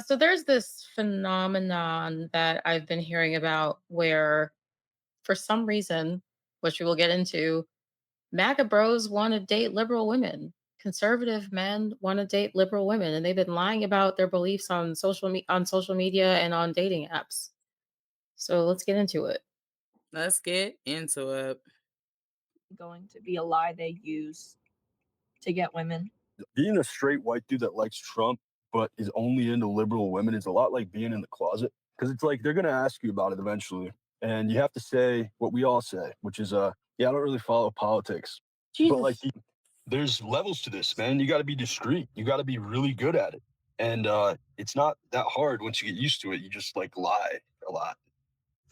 So there's this phenomenon that I've been hearing about where, for some reason, which we will get into, MAGA bros want to date liberal women. Conservative men want to date liberal women, and they've been lying about their beliefs on social media and on dating apps. So let's get into it. Let's get into it. Going to be a lie they use to get women. Being a straight white dude that likes Trump but is only into liberal women is a lot like being in the closet because it's like they're gonna ask you about it eventually, and you have to say what we all say, which is yeah, I don't really follow politics, but like Jesus. there's levels to this, man. You got to be discreet. You got to be really good at it, and it's not that hard once you get used to it. You just like lie a lot,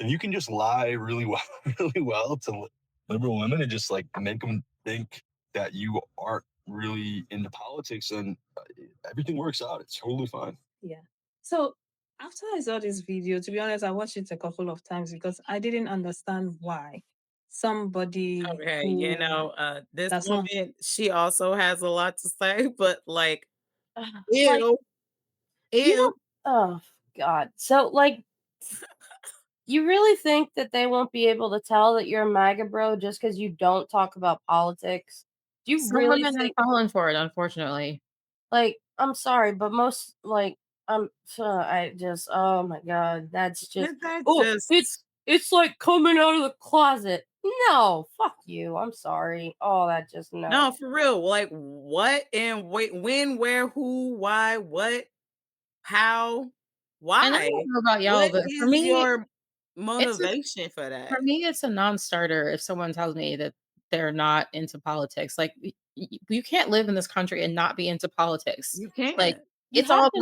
and you can just lie really well, really well to liberal women and just like make them think that you aren't really into politics, and everything works out. It's totally fine. Yeah. So after I saw this video, to be honest, I watched it a couple of times because I didn't understand why somebody Okay, who this does not woman, she also has a lot to say, but like, Like, ew, you ew. don't oh god. So, like, you really think that they won't be able to tell that you're a MAGA bro just because you don't talk about politics? Do you Some really women have think fallen for it, unfortunately. like, I'm sorry, but most like, I just oh my god, that's just Is that oh, just it's like coming out of the closet. No, fuck you. I'm sorry. Oh, that just no. no for real? Like, what and wait, when, where, who, why, what, how, And I why? don't know about y'all, What but is your it's a motivation for for that? me, it's a non-starter if someone tells me that they're not into politics. Like, you can't live in this country and not be into politics. You Like, can't. You it's have all to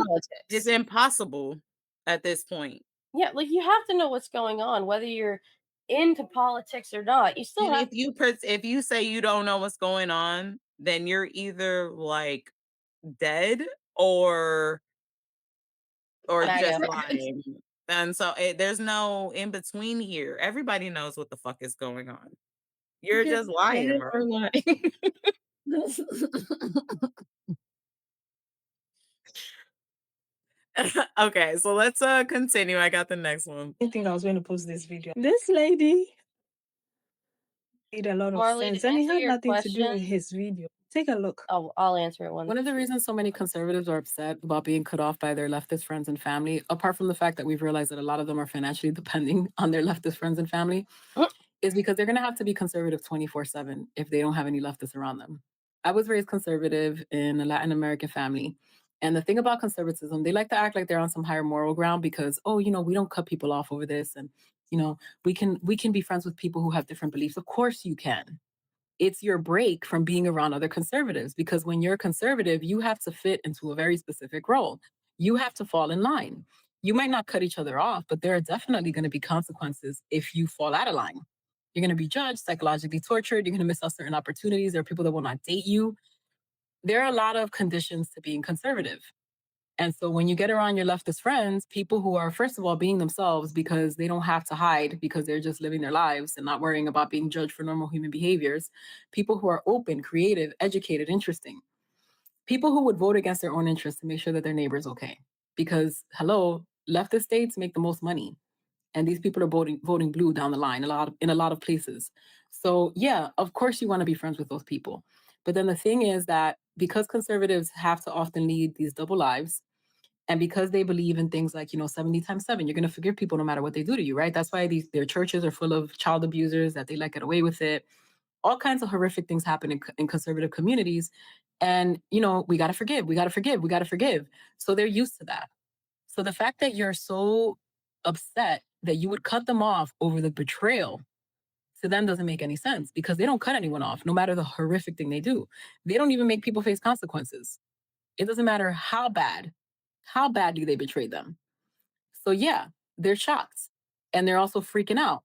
It's politics. impossible at this point. yeah, like you have to know what's going on, whether you're into politics or not. You still And have if you say you don't know what's going on, then you're either like dead or just MAGA. lying. And so there's no in between here. Everybody knows what the fuck is going on. You're You're just lying, dead bro. or lying. Okay, so let's continue. I got the next one. didn't think I was going to post this video. This lady made a lot of Marley, to sense and it answer had your nothing to do with question, his video. Take a look. oh, I'll answer it One of the reasons so many conservatives are upset about being cut off by their leftist friends and family, apart from the fact that we've realized that a lot of them are financially depending on their leftist friends and family, is because they're going to have to be conservative 24/7 if they don't have any leftists around them. I was raised conservative in a Latin American family. And the thing about conservatism, they like to act like they're on some higher moral ground because, oh, we don't cut people off over this. And, we can be friends with people who have different beliefs. Of course you can. It's your break from being around other conservatives because when you're a conservative, you have to fit into a very specific role. You have to fall in line. You might not cut each other off, but there are definitely going to be consequences if you fall out of line. You're going to be judged, psychologically tortured. You're going to miss out certain opportunities. There are people that will not date you. There are a lot of conditions to being conservative. And so when you get around your leftist friends, people who are, first of all, being themselves because they don't have to hide because they're just living their lives and not worrying about being judged for normal human behaviors, people who are open, creative, educated, interesting, people who would vote against their own interests to make sure that their neighbor's okay. Because, hello, leftist states make the most money. And these people are voting blue down the line in a lot of places. So yeah, of course you want to be friends with those people. But then the thing is that because conservatives have to often lead these double lives, and because they believe in things like 70 times 7, you're going to forgive people no matter what they do to you, right? That's why their churches are full of child abusers, that they let get away with it. All kinds of horrific things happen in conservative communities. And we got to forgive, we got to forgive, we got to forgive. So they're used to that. So the fact that you're so upset that you would cut them off over the betrayal, to them doesn't make any sense because they don't cut anyone off no matter the horrific thing they do. They don't even make people face consequences. It doesn't matter how badly they betrayed them. So yeah, they're shocked. And they're also freaking out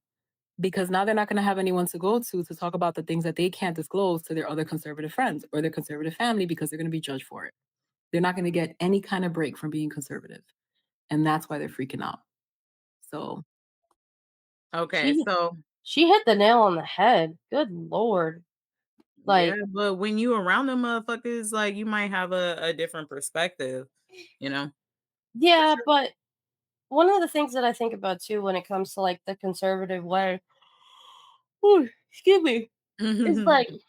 because now they're not going to have anyone to go to talk about the things that they can't disclose to their other conservative friends or their conservative family because they're going to be judged for it. They're not going to get any kind of break from being conservative. And that's why they're freaking out. So, Okay, she so she hit the nail on the head. Good lord. yeah, Like, but when you around them motherfuckers, like you might have a different perspective, you know? Yeah, but one of the things that I think about too when it comes to like the conservative way, ooh, excuse me, is like that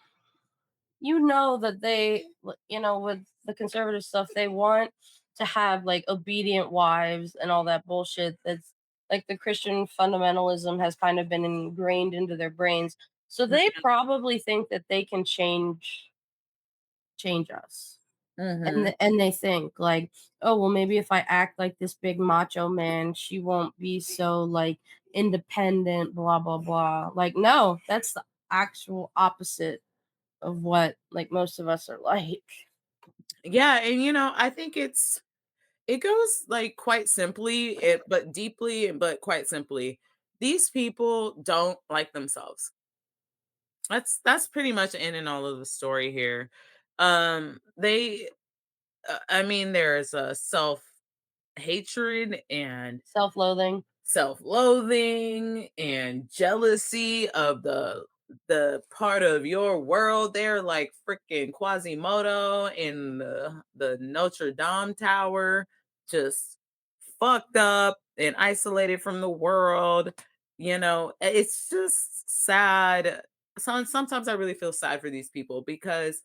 with the conservative stuff, they want to have like obedient wives and all that bullshit. That's like the Christian fundamentalism has kind of been ingrained into their brains. So they probably think that they can change us. Mhm. And they think like, oh well, maybe if I act like this big macho man, she won't be so like independent, blah blah blah. Like, no, that's the actual opposite of what like most of us are like. Yeah, and I think it goes like quite simply, but deeply, but quite simply. These people don't like themselves. That's pretty much in and all of the story here. They I mean there's a self hatred and Self-loathing. self-loathing and jealousy of the part of your world there, like freaking Quasimodo in the Notre Dame tower, just fucked up and isolated from the world. It's just sad. Sometimes I really feel sad for these people because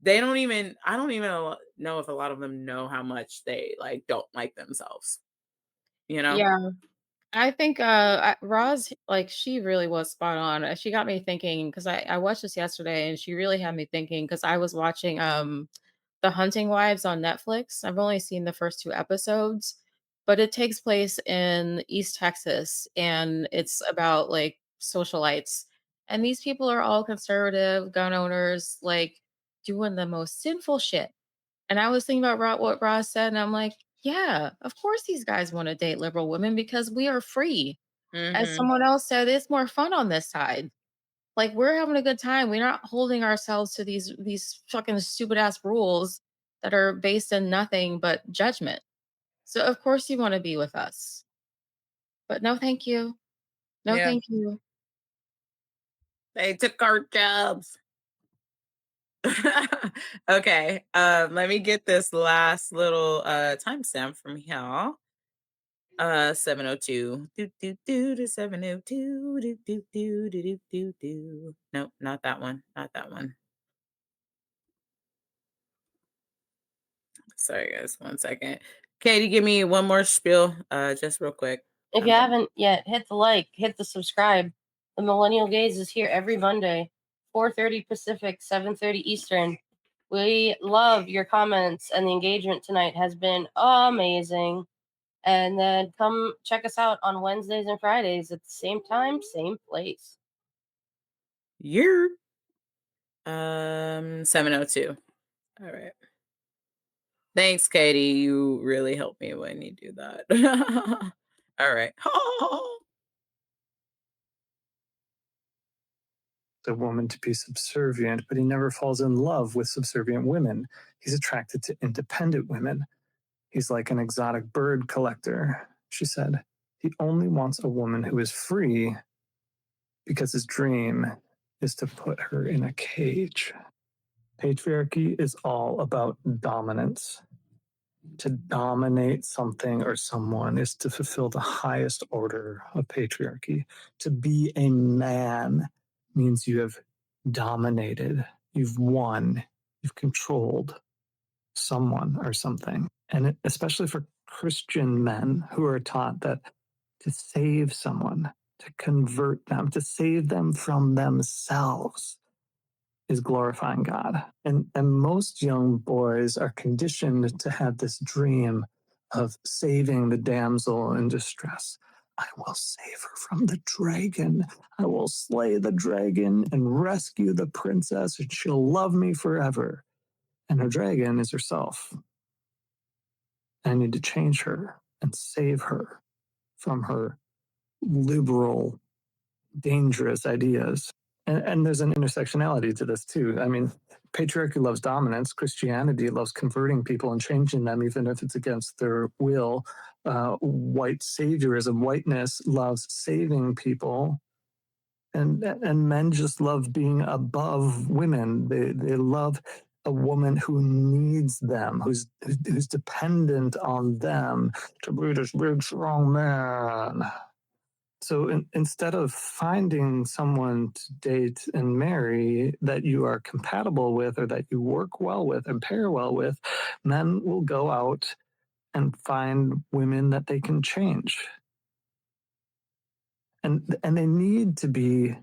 I don't even know if a lot of them know how much they like don't like themselves, you know? Yeah. I think Roz, like, she really was spot on. She got me thinking because I watched this yesterday and she really had me thinking because I was watching The Hunting Wives on Netflix. I've only seen the first two episodes, but it takes place in East Texas and it's about like socialites. And these people are all conservative gun owners, like doing the most sinful shit. And I was thinking about what Ross said, and I'm like, yeah, of course these guys want to date liberal women because we are free. As Mhm. someone else said, it's more fun on this side. Like we're having a good time. We're not holding ourselves to these fucking stupid ass rules that are based in nothing but judgment. So of course you want to be with us. But no thank you. No Yeah. thank you. They took our jobs. Okay. Let me get this last little timestamp from here. 7:02. Do do do to 7:02. Do do do do do do do. Nope, not that one. Not that one. Sorry guys, 1 second. Katie, give me one more spiel, just real quick. If you haven't yet, hit the like, hit the subscribe. The Millennial Gaze is here every Monday, 4:30 Pacific, 7:30 Eastern. We love your comments, and the engagement tonight has been amazing. And then come check us out on Wednesdays and Fridays at the same time, same place. You're 7:02. All right. Thanks, Katie. You really help me when you do that. All right. A woman to be subservient, but he never falls in love with subservient women. He's attracted to independent women. He's like an exotic bird collector, she said. He only wants a woman who is free because his dream is to put her in a cage. Patriarchy is all about dominance. To dominate something or someone is to fulfill the highest order of patriarchy. To be a man means you have dominated, you've won, you've controlled someone or something. And especially for Christian men who are taught that to save someone, to convert them, to save them from themselves is glorifying God. And most young boys are conditioned to have this dream of saving the damsel in distress. I will save her from the dragon. I will slay the dragon and rescue the princess, and she'll love me forever. And her dragon is herself. I need to change her and save her from her liberal, dangerous ideas. And there's an intersectionality to this too. I mean, patriarchy loves dominance. Christianity loves converting people and changing them, even if it's against their will. White saviorism, whiteness loves saving people. And men just love being above women. They love a woman who needs them, who's dependent on them to be this big, strong man. So instead of finding someone to date and marry that you are compatible with or that you work well with and pair well with, men will go out and find women that they can change. And they need to be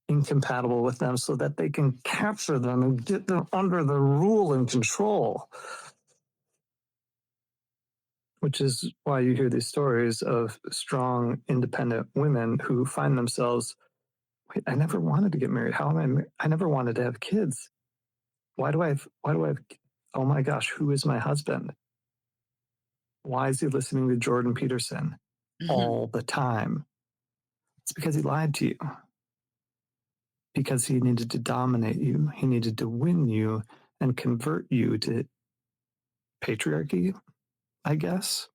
incompatible with them so that they can capture them and get them under their rule and control. Which is why you hear these stories of strong, independent women who find themselves, wait, I never wanted to get married. How am I never wanted to have kids. Why do I have, oh my gosh, who is my husband? Why is he listening to Jordan Peterson all the time? It's because he lied to you. Because he needed to dominate you. He needed to win you and convert you to patriarchy, I guess.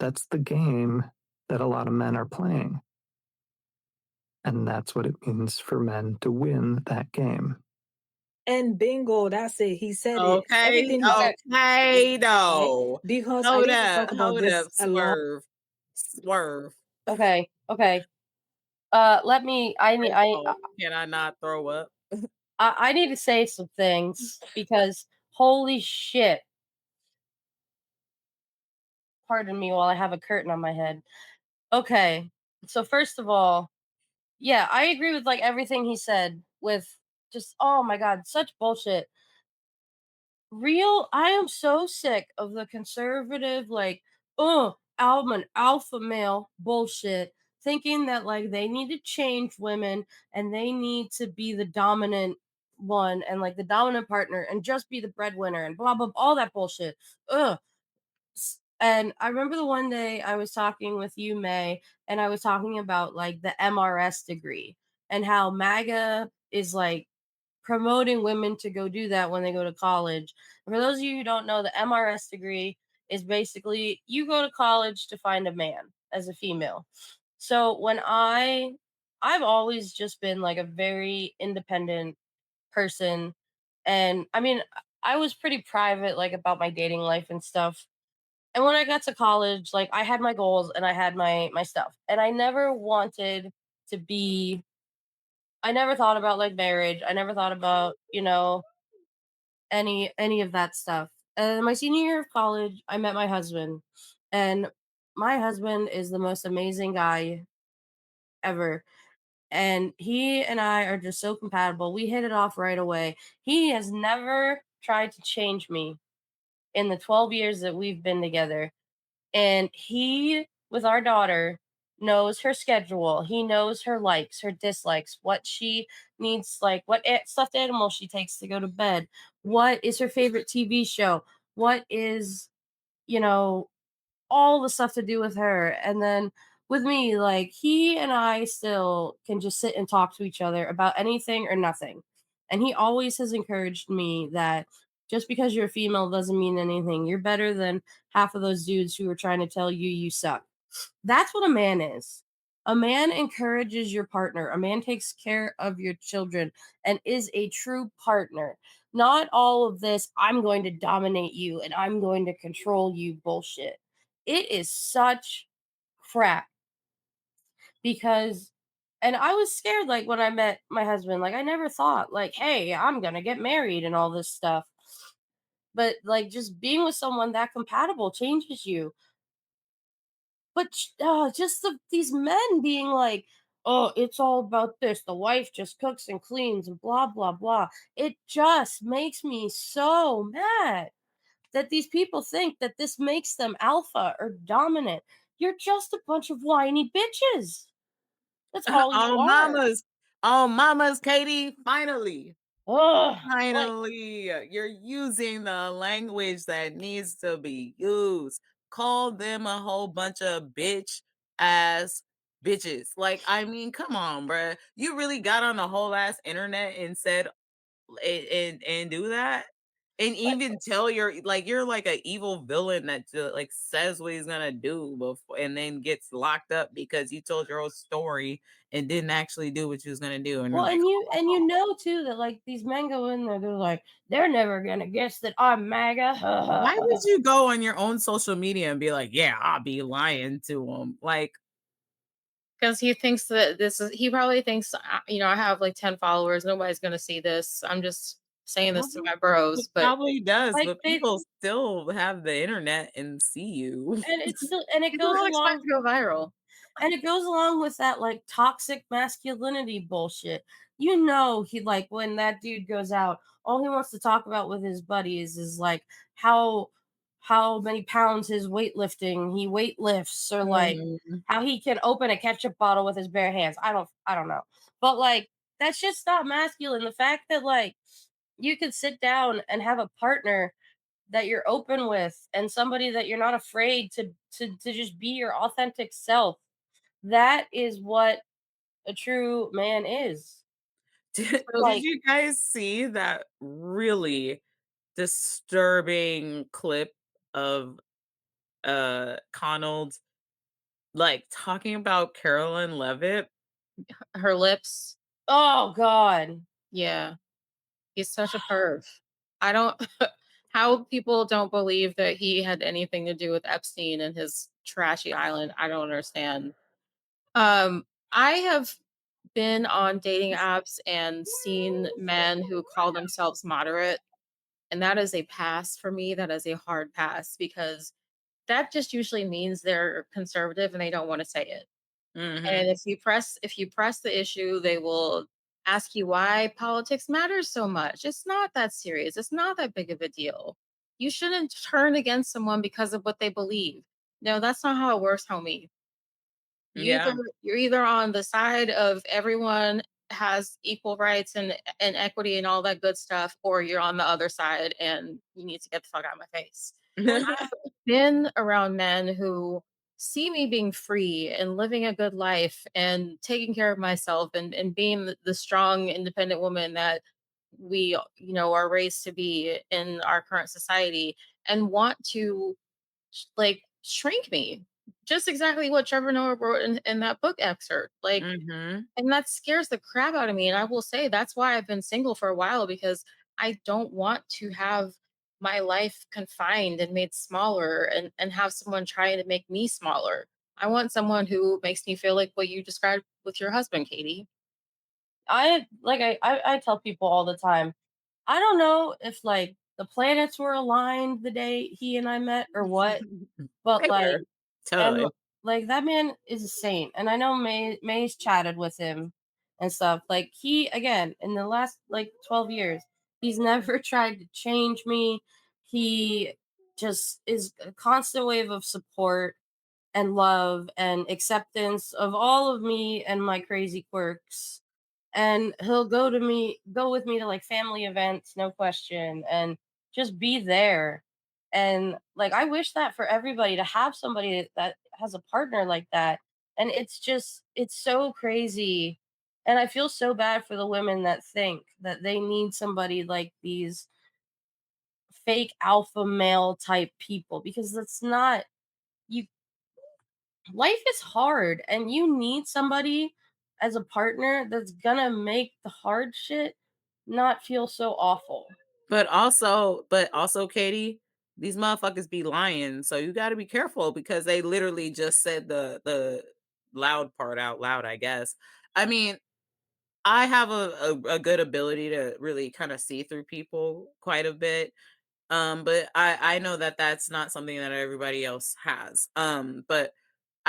That's the game that a lot of men are playing. And that's what it means for men to win that game. And bingo, that's it. He said it. Okay, Everything he said. okay, Right? though. Because I need to talk about Hold this up, a lot. swerve. Okay. Let me. Can I not throw up? I need to say some things because holy shit. Pardon me while I have a curtain on my head. Okay. So first of all, yeah, I agree with like everything he said with just oh my god, such bullshit. I am so sick of the conservative like, oh, I'm an alpha male bullshit thinking that like they need to change women and they need to be the dominant one and like the dominant partner and just be the breadwinner and blah blah all that bullshit. Ugh. And I remember the one day I was talking with you, May, and I was talking about like the MRS degree and how MAGA is like promoting women to go do that when they go to college. For those of you who don't know, the MRS degree is basically you go to college to find a man as a female. So I've always just been like a very independent person. And I mean, I was pretty private like about my dating life and stuff. And when I got to college, like I had my goals and I had my stuff. And I never wanted to be I never thought about like marriage. I never thought about, any of that stuff. And my senior year of college, I met my husband. And my husband is the most amazing guy ever. And he and I are just so compatible. We hit it off right away. He has never tried to change me in the 12 years that we've been together. And he, with our daughter, knows her schedule. He knows her likes, her dislikes, what she needs, like stuffed animal she takes to go to bed, what is her favorite TV show, what is, you know, all the stuff to do with her. And then with me, like he and I still can just sit and talk to each other about anything or nothing. And he always has encouraged me that just because you're a female doesn't mean anything. You're better than half of those dudes who are trying to tell you you suck. That's what a man is. A man encourages your partner. A man takes care of your children and is a true partner. Not all of this, I'm going to dominate you and I'm going to control you bullshit. It is such crap because, and I was scared like when I met my husband, like I never thought, like, hey, I'm going to get married and all this stuff. But like just being with someone that compatible changes you. But just these men being like, oh, it's all about this. The wife just cooks and cleans and blah, blah, blah. It just makes me so mad that these people think that this makes them alpha or dominant. You're just a bunch of whiny bitches. That's all you Oh, are. mamas. Oh, mamas, Katie, finally. Ugh, like, Finally, you're using the language that needs to be used. Call them a whole bunch of bitch ass bitches. Like, I mean, come on, bruh. You really got on the whole ass internet and said and do that? And even tell you're like a evil villain that like says what he's gonna do before and then gets locked up because you told your whole story and didn't actually do what you was gonna do. And you're Well, like, and you know too that like these men go in there, they're like, they're never gonna guess that I'm why would MAGA. you go on your own social media and be like, yeah, I'll be lying to him? Like, Because he thinks that he probably thinks, I have like 10 followers. Nobody's going to see this. I'm just saying this to probably, my it bros. But probably does, Like but they people still have the internet and see you. and it's still and it people goes don't expect along to go viral. And it goes along with that like toxic masculinity bullshit. You know, he like when that dude goes out, all he wants to talk about with his buddies is like how how many pounds his weightlifting he weight lifts, or like Mm. how he can open a ketchup bottle with his bare hands. I don't know. But like that's just not masculine. The fact that like you could sit down and have a partner that you're open with and somebody that you're not afraid to just be your authentic self, that is what a true man is. Did Like, you guys see that really disturbing clip of Connell like talking about Carolyn Levitt? Her lips. oh god. Yeah. He's such a perv. I don't, how people don't believe that he had anything to do with Epstein and his trashy island. I don't understand. I have been on dating apps and seen men who call themselves moderate. And that is a pass for me. That is a hard pass because that just usually means they're conservative and they don't want to say it. Mhm. And if you press the issue, they will ask you why politics matters so much. It's not that serious. It's not that big of a deal. You shouldn't turn against someone because of what they believe. No, that's not how it works, homie. Yeah. You're either on the side of everyone has equal rights and equity and all that good stuff, or you're on the other side and you need to get the fuck out of my face. Been around men who see me being free and living a good life and taking care of myself and being the strong, independent woman that we, are raised to be in our current society, and want to like shrink me. Just exactly what Trevor Noah wrote in that book excerpt. Like, Mhm. and that scares the crap out of me. And I will say that's why I've been single for a while, because I don't want to have my life confined and made smaller and have someone trying to make me smaller. I want someone who makes me feel like what you described with your husband, Katie. I tell people all the time, I don't know if like the planets were aligned the day he and I met or what, but like Fair. and Totally. like that man is a saint. And I know May's chatted with him and stuff. Like he again in the last like 12 years, he's never tried to change me. He just is a constant wave of support and love and acceptance of all of me and my crazy quirks. And he'll go with me to like family events, no question, and just be there. And like I wish that for everybody to have somebody that has a partner like that. And it's so crazy. And I feel so bad for the women that think that they need somebody like these fake alpha male type people, because that's not you. Life is hard and you need somebody as a partner that's gonna make the hard shit not feel so awful. But also, Katie, these motherfuckers be lying. So you gotta be careful because they literally just said the loud part out loud, I guess. I mean, I have a good ability to really kind of see through people quite a bit. But I know that that's not something that everybody else has. But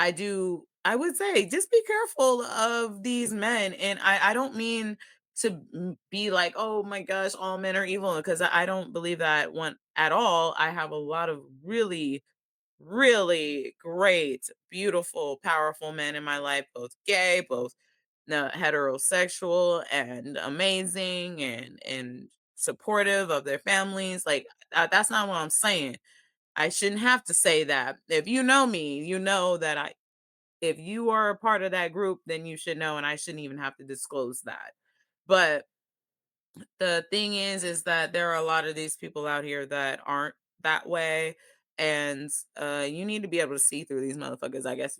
I would say just be careful of these men. And I don't mean to be like, oh my gosh, all men are evil, because I don't believe that one at all. I have a lot of really, really great, beautiful, powerful men in my life, both gay, both no, heterosexual, and amazing and supportive of their families. Like that's not what I'm saying. I shouldn't have to say that. If you know me, you know that I if you are a part of that group, then you should know, and I shouldn't even have to disclose that. But The thing is that there are a lot of these people out here that aren't that way, and you need to be able to see through these motherfuckers. I guess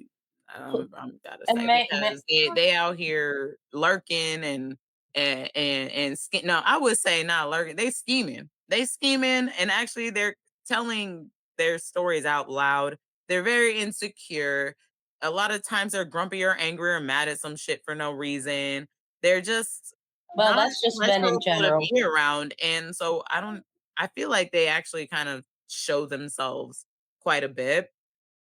I'm gotta And say because they out here lurking no, I would say not lurking. They scheming, and actually they're telling their stories out loud. They're very insecure. A lot of times they're grumpy or angry or mad at some shit for no reason. They're just well, not that's just men in pleasurable to general. be around, and so I feel like they actually kind of show themselves quite a bit,